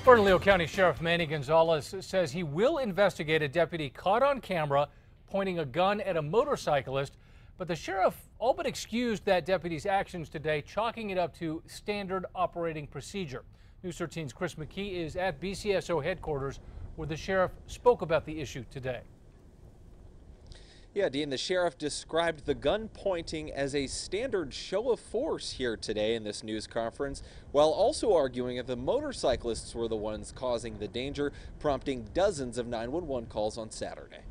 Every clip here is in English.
Bernalillo County Sheriff Manny Gonzalez says he will investigate a deputy caught on camera pointing a gun at a motorcyclist, but the sheriff all but excused that deputy's actions today, chalking it up to standard operating procedure. News 13's Chris McKee is at BCSO headquarters where the sheriff spoke about the issue today. Yeah, Dean, the sheriff described the gun pointing as a standard show of force here today in this news conference, while also arguing that the motorcyclists were the ones causing the danger, prompting dozens of 911 calls on Saturday.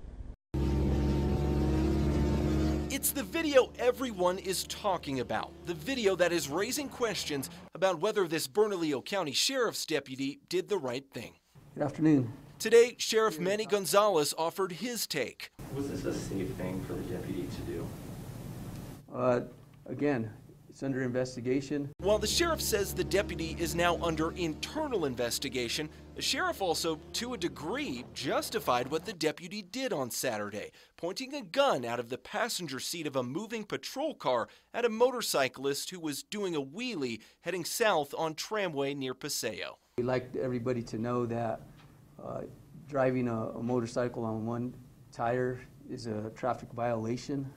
It's the video everyone is talking about, the video that is raising questions about whether this Bernalillo County Sheriff's deputy did the right thing. Good afternoon. Today, Sheriff Manny Gonzalez offered his take. Was this a safe thing for the deputy to do? Again, it's under investigation. While the sheriff says the deputy is now under internal investigation, the sheriff also, to a degree, justified what the deputy did on Saturday, pointing a gun out of the passenger seat of a moving patrol car at a motorcyclist who was doing a wheelie heading south on Tramway near Paseo. We'd like everybody to know that driving a motorcycle on one tire is a traffic violation,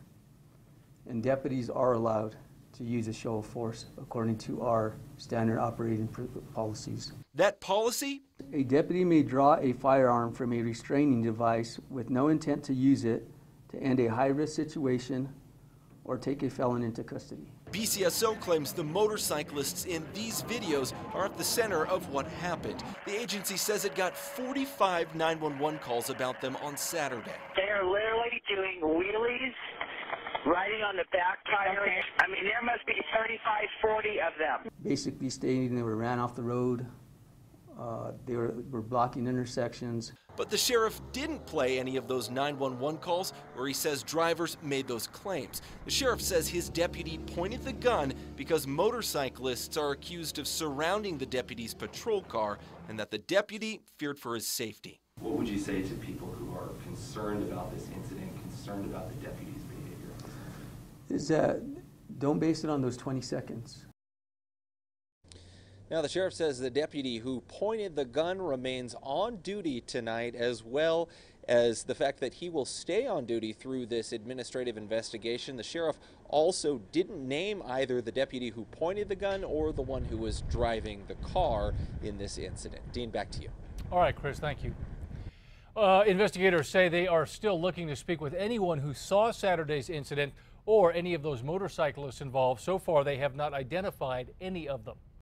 and deputies are allowed to use a show of force according to our standard operating policies. That policy? A deputy may draw a firearm from a restraining device with no intent to use it to end a high-risk situation or take a felon into custody. BCSO claims the motorcyclists in these videos are at the center of what happened. The agency says it got 45 911 calls about them on Saturday. They are literally doing wheelies, riding on the back tire. I mean, there must be 35, 40 of them. Basically stating they were ran off the road, they were blocking intersections. But the sheriff didn't play any of those 911 calls where he says drivers made those claims. The sheriff says his deputy pointed the gun because motorcyclists are accused of surrounding the deputy's patrol car and that the deputy feared for his safety. What would you say to people who are concerned about this incident, concerned about the deputy's behavior? Is that don't base it on those 20 seconds. Now, the sheriff says the deputy who pointed the gun remains on duty tonight, as well as the fact that he will stay on duty through this administrative investigation. The sheriff also didn't name either the deputy who pointed the gun or the one who was driving the car in this incident. Dean, back to you. All right, Chris, thank you. Investigators say they are still looking to speak with anyone who saw Saturday's incident or any of those motorcyclists involved. So far, they have not identified any of them.